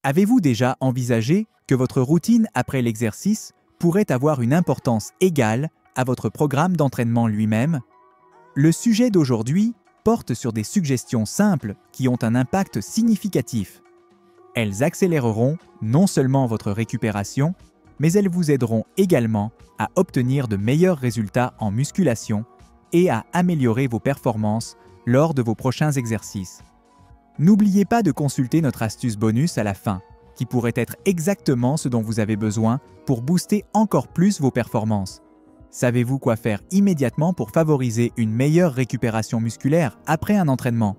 Avez-vous déjà envisagé que votre routine après l'exercice pourrait avoir une importance égale à votre programme d'entraînement lui-même? Le sujet d'aujourd'hui porte sur des suggestions simples qui ont un impact significatif. Elles accéléreront non seulement votre récupération, mais elles vous aideront également à obtenir de meilleurs résultats en musculation et à améliorer vos performances lors de vos prochains exercices. N'oubliez pas de consulter notre astuce bonus à la fin, qui pourrait être exactement ce dont vous avez besoin pour booster encore plus vos performances. Savez-vous quoi faire immédiatement pour favoriser une meilleure récupération musculaire après un entraînement?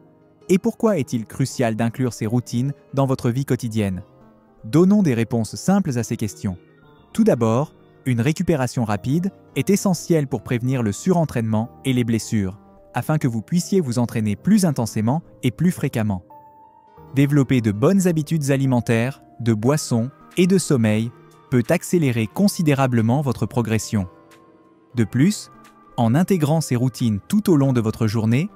Et pourquoi est-il crucial d'inclure ces routines dans votre vie quotidienne? Donnons des réponses simples à ces questions. Tout d'abord, une récupération rapide est essentielle pour prévenir le surentraînement et les blessures, afin que vous puissiez vous entraîner plus intensément et plus fréquemment. Développer de bonnes habitudes alimentaires, de boissons et de sommeil peut accélérer considérablement votre progression. De plus, en intégrant ces routines tout au long de votre journée,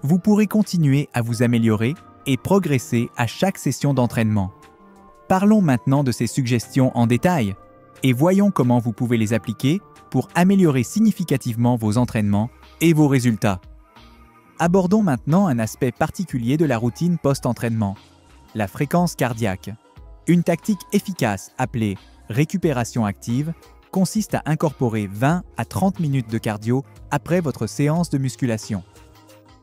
vous pourrez continuer à vous améliorer et progresser à chaque session d'entraînement. Parlons maintenant de ces suggestions en détail et voyons comment vous pouvez les appliquer pour améliorer significativement vos entraînements et vos résultats. Abordons maintenant un aspect particulier de la routine post-entraînement, la fréquence cardiaque. Une tactique efficace appelée récupération active consiste à incorporer 20 à 30 minutes de cardio après votre séance de musculation.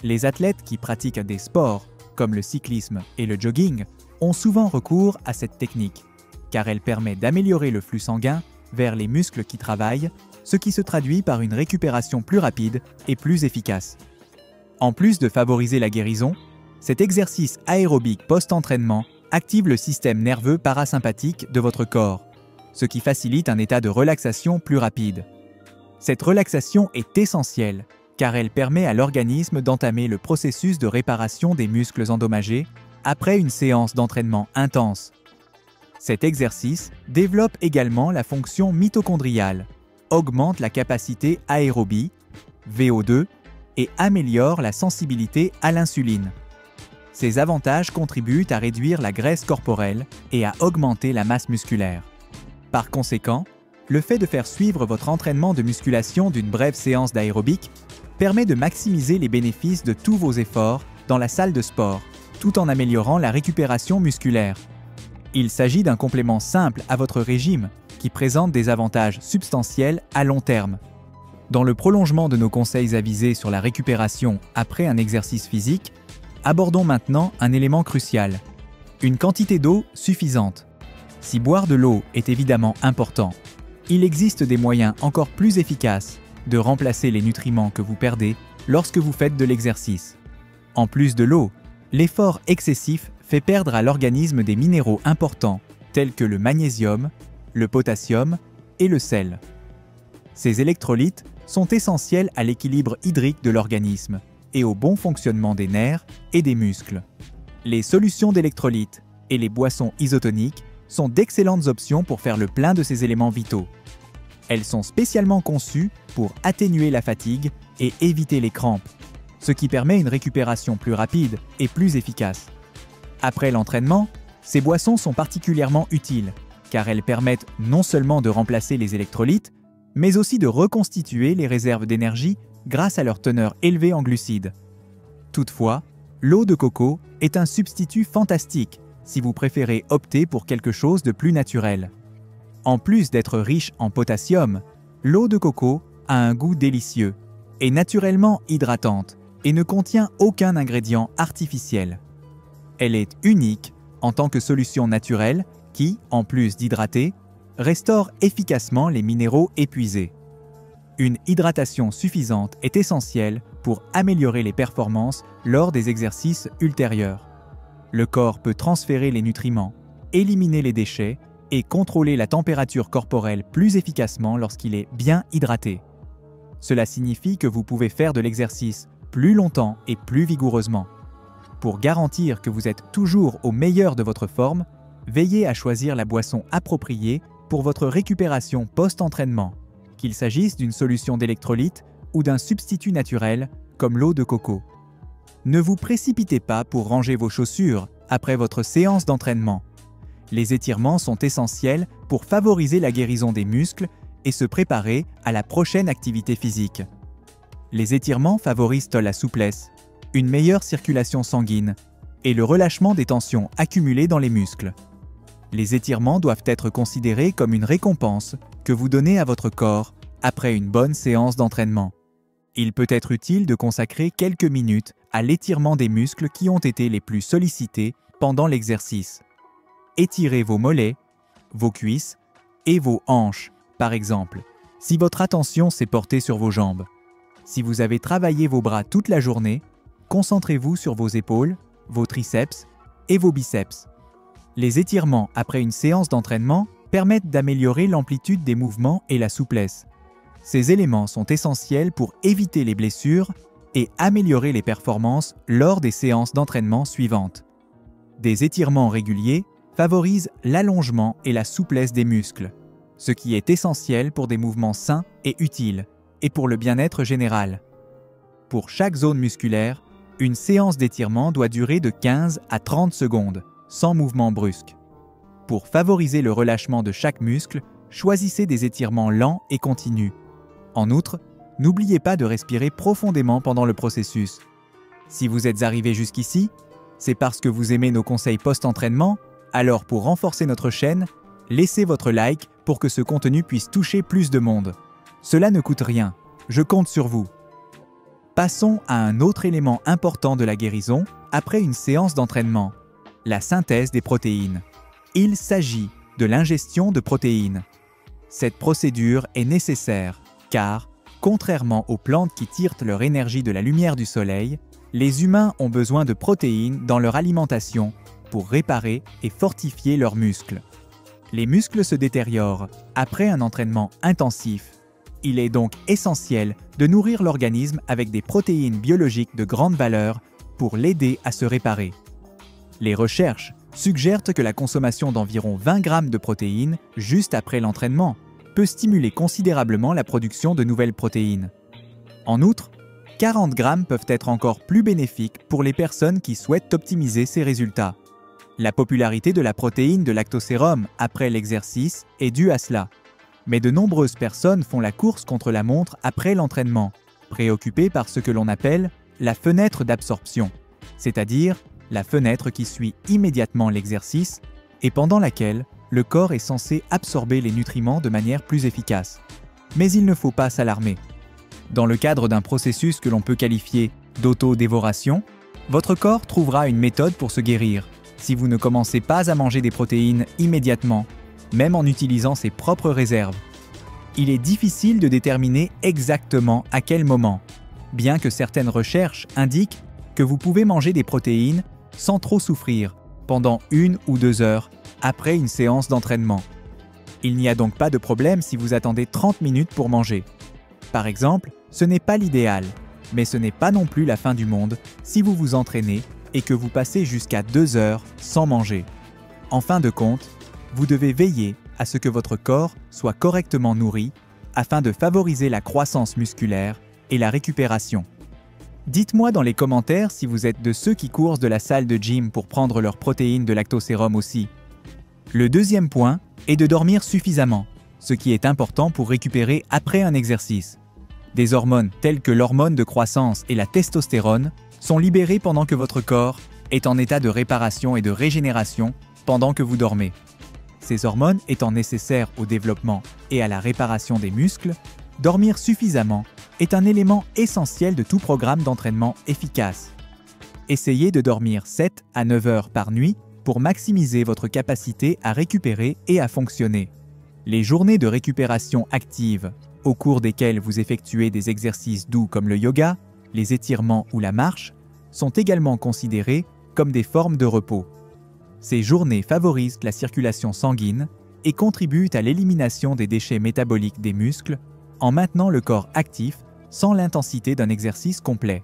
Les athlètes qui pratiquent des sports comme le cyclisme et le jogging ont souvent recours à cette technique, car elle permet d'améliorer le flux sanguin vers les muscles qui travaillent, ce qui se traduit par une récupération plus rapide et plus efficace. En plus de favoriser la guérison, cet exercice aérobique post-entraînement active le système nerveux parasympathique de votre corps, ce qui facilite un état de relaxation plus rapide. Cette relaxation est essentielle car elle permet à l'organisme d'entamer le processus de réparation des muscles endommagés après une séance d'entraînement intense. Cet exercice développe également la fonction mitochondriale, augmente la capacité aérobie, VO2, et améliore la sensibilité à l'insuline. Ces avantages contribuent à réduire la graisse corporelle et à augmenter la masse musculaire. Par conséquent, le fait de faire suivre votre entraînement de musculation d'une brève séance d'aérobic permet de maximiser les bénéfices de tous vos efforts dans la salle de sport, tout en améliorant la récupération musculaire. Il s'agit d'un complément simple à votre régime qui présente des avantages substantiels à long terme. Dans le prolongement de nos conseils avisés sur la récupération après un exercice physique, abordons maintenant un élément crucial, une quantité d'eau suffisante. Si boire de l'eau est évidemment important, il existe des moyens encore plus efficaces de remplacer les nutriments que vous perdez lorsque vous faites de l'exercice. En plus de l'eau, l'effort excessif fait perdre à l'organisme des minéraux importants tels que le magnésium, le potassium et le sel. Ces électrolytes sont essentiels à l'équilibre hydrique de l'organisme et au bon fonctionnement des nerfs et des muscles. Les solutions d'électrolytes et les boissons isotoniques sont d'excellentes options pour faire le plein de ces éléments vitaux. Elles sont spécialement conçues pour atténuer la fatigue et éviter les crampes, ce qui permet une récupération plus rapide et plus efficace. Après l'entraînement, ces boissons sont particulièrement utiles, car elles permettent non seulement de remplacer les électrolytes, mais aussi de reconstituer les réserves d'énergie grâce à leur teneur élevée en glucides. Toutefois, l'eau de coco est un substitut fantastique si vous préférez opter pour quelque chose de plus naturel. En plus d'être riche en potassium, l'eau de coco a un goût délicieux, est naturellement hydratante et ne contient aucun ingrédient artificiel. Elle est unique en tant que solution naturelle qui, en plus d'hydrater, restaure efficacement les minéraux épuisés. Une hydratation suffisante est essentielle pour améliorer les performances lors des exercices ultérieurs. Le corps peut transférer les nutriments, éliminer les déchets et contrôler la température corporelle plus efficacement lorsqu'il est bien hydraté. Cela signifie que vous pouvez faire de l'exercice plus longtemps et plus vigoureusement. Pour garantir que vous êtes toujours au meilleur de votre forme, veillez à choisir la boisson appropriée pour votre récupération post-entraînement, qu'il s'agisse d'une solution d'électrolyte ou d'un substitut naturel comme l'eau de coco. Ne vous précipitez pas pour ranger vos chaussures après votre séance d'entraînement. Les étirements sont essentiels pour favoriser la guérison des muscles et se préparer à la prochaine activité physique. Les étirements favorisent la souplesse, une meilleure circulation sanguine et le relâchement des tensions accumulées dans les muscles. Les étirements doivent être considérés comme une récompense que vous donnez à votre corps après une bonne séance d'entraînement. Il peut être utile de consacrer quelques minutes à l'étirement des muscles qui ont été les plus sollicités pendant l'exercice. Étirez vos mollets, vos cuisses et vos hanches, par exemple, si votre attention s'est portée sur vos jambes. Si vous avez travaillé vos bras toute la journée, concentrez-vous sur vos épaules, vos triceps et vos biceps. Les étirements après une séance d'entraînement permettent d'améliorer l'amplitude des mouvements et la souplesse. Ces éléments sont essentiels pour éviter les blessures et améliorer les performances lors des séances d'entraînement suivantes. Des étirements réguliers favorisent l'allongement et la souplesse des muscles, ce qui est essentiel pour des mouvements sains et utiles, et pour le bien-être général. Pour chaque zone musculaire, une séance d'étirement doit durer de 15 à 30 secondes, sans mouvement brusque. Pour favoriser le relâchement de chaque muscle, choisissez des étirements lents et continus. En outre, n'oubliez pas de respirer profondément pendant le processus. Si vous êtes arrivé jusqu'ici, c'est parce que vous aimez nos conseils post-entraînement, alors pour renforcer notre chaîne, laissez votre like pour que ce contenu puisse toucher plus de monde. Cela ne coûte rien, je compte sur vous. Passons à un autre élément important de la guérison après une séance d'entraînement, la synthèse des protéines. Il s'agit de l'ingestion de protéines. Cette procédure est nécessaire car, contrairement aux plantes qui tirent leur énergie de la lumière du soleil, les humains ont besoin de protéines dans leur alimentation pour réparer et fortifier leurs muscles. Les muscles se détériorent après un entraînement intensif. Il est donc essentiel de nourrir l'organisme avec des protéines biologiques de grande valeur pour l'aider à se réparer. Les recherches suggèrent que la consommation d'environ 20 grammes de protéines juste après l'entraînement peut stimuler considérablement la production de nouvelles protéines. En outre, 40 grammes peuvent être encore plus bénéfiques pour les personnes qui souhaitent optimiser ces résultats. La popularité de la protéine de lactosérum après l'exercice est due à cela. Mais de nombreuses personnes font la course contre la montre après l'entraînement, préoccupées par ce que l'on appelle la fenêtre d'absorption, c'est-à-dire la fenêtre qui suit immédiatement l'exercice et pendant laquelle le corps est censé absorber les nutriments de manière plus efficace. Mais il ne faut pas s'alarmer. Dans le cadre d'un processus que l'on peut qualifier d'auto-dévoration, votre corps trouvera une méthode pour se guérir si vous ne commencez pas à manger des protéines immédiatement, même en utilisant ses propres réserves. Il est difficile de déterminer exactement à quel moment, bien que certaines recherches indiquent que vous pouvez manger des protéines sans trop souffrir pendant 1 ou 2 heures après une séance d'entraînement. Il n'y a donc pas de problème si vous attendez 30 minutes pour manger. Par exemple, ce n'est pas l'idéal, mais ce n'est pas non plus la fin du monde si vous vous entraînez et que vous passez jusqu'à 2 heures sans manger. En fin de compte, vous devez veiller à ce que votre corps soit correctement nourri afin de favoriser la croissance musculaire et la récupération. Dites-moi dans les commentaires si vous êtes de ceux qui courent de la salle de gym pour prendre leurs protéines de lactosérum aussi. Le deuxième point est de dormir suffisamment, ce qui est important pour récupérer après un exercice. Des hormones telles que l'hormone de croissance et la testostérone sont libérées pendant que votre corps est en état de réparation et de régénération pendant que vous dormez. Ces hormones étant nécessaires au développement et à la réparation des muscles, dormir suffisamment est un élément essentiel de tout programme d'entraînement efficace. Essayez de dormir 7 à 9 heures par nuit pour maximiser votre capacité à récupérer et à fonctionner. Les journées de récupération active, au cours desquelles vous effectuez des exercices doux comme le yoga, les étirements ou la marche, sont également considérées comme des formes de repos. Ces journées favorisent la circulation sanguine et contribuent à l'élimination des déchets métaboliques des muscles en maintenant le corps actif sans l'intensité d'un exercice complet.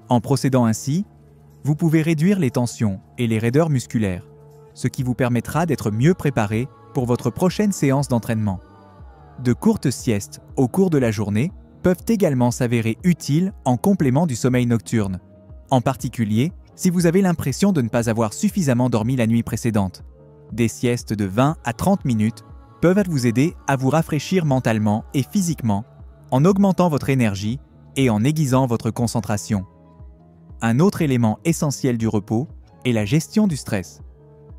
En procédant ainsi, vous pouvez réduire les tensions et les raideurs musculaires, ce qui vous permettra d'être mieux préparé pour votre prochaine séance d'entraînement. De courtes siestes au cours de la journée peuvent également s'avérer utiles en complément du sommeil nocturne, en particulier si vous avez l'impression de ne pas avoir suffisamment dormi la nuit précédente. Des siestes de 20 à 30 minutes peuvent vous aider à vous rafraîchir mentalement et physiquement en augmentant votre énergie et en aiguisant votre concentration. Un autre élément essentiel du repos est la gestion du stress.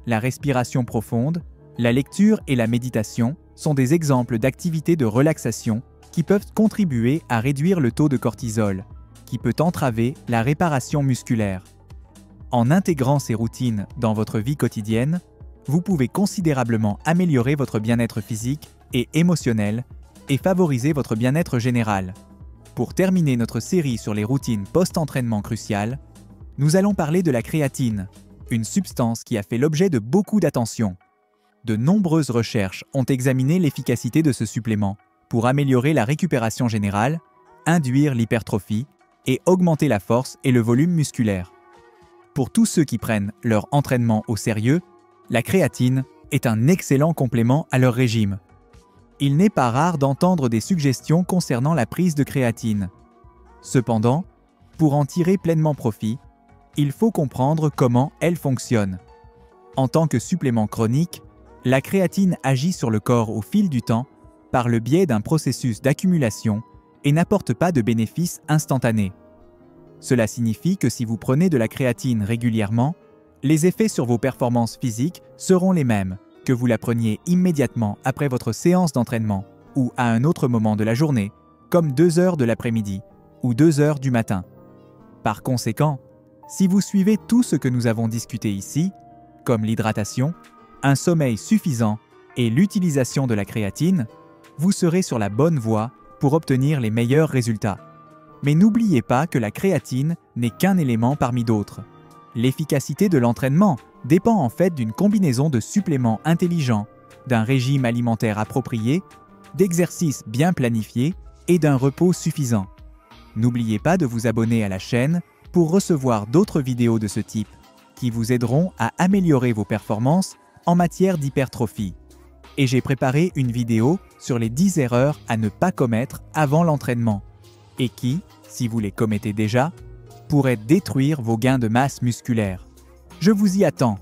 La respiration profonde, la lecture et la méditation sont des exemples d'activités de relaxation qui peuvent contribuer à réduire le taux de cortisol, qui peut entraver la réparation musculaire. En intégrant ces routines dans votre vie quotidienne, vous pouvez considérablement améliorer votre bien-être physique et émotionnel et favoriser votre bien-être général. Pour terminer notre série sur les routines post-entraînement cruciales, nous allons parler de la créatine, une substance qui a fait l'objet de beaucoup d'attention. De nombreuses recherches ont examiné l'efficacité de ce supplément pour améliorer la récupération générale, induire l'hypertrophie et augmenter la force et le volume musculaire. Pour tous ceux qui prennent leur entraînement au sérieux, la créatine est un excellent complément à leur régime. Il n'est pas rare d'entendre des suggestions concernant la prise de créatine. Cependant, pour en tirer pleinement profit, il faut comprendre comment elle fonctionne. En tant que supplément chronique, la créatine agit sur le corps au fil du temps par le biais d'un processus d'accumulation et n'apporte pas de bénéfices instantanés. Cela signifie que si vous prenez de la créatine régulièrement, les effets sur vos performances physiques seront les mêmes que vous la preniez immédiatement après votre séance d'entraînement ou à un autre moment de la journée, comme 2 heures de l'après-midi ou 2 heures du matin. Par conséquent, si vous suivez tout ce que nous avons discuté ici, comme l'hydratation, un sommeil suffisant et l'utilisation de la créatine, vous serez sur la bonne voie pour obtenir les meilleurs résultats. Mais n'oubliez pas que la créatine n'est qu'un élément parmi d'autres. L'efficacité de l'entraînement dépend en fait d'une combinaison de suppléments intelligents, d'un régime alimentaire approprié, d'exercices bien planifiés et d'un repos suffisant. N'oubliez pas de vous abonner à la chaîne pour recevoir d'autres vidéos de ce type qui vous aideront à améliorer vos performances en matière d'hypertrophie. Et j'ai préparé une vidéo sur les 10 erreurs à ne pas commettre avant l'entraînement et qui, si vous les commettez déjà, pourraient détruire vos gains de masse musculaire. Je vous y attends.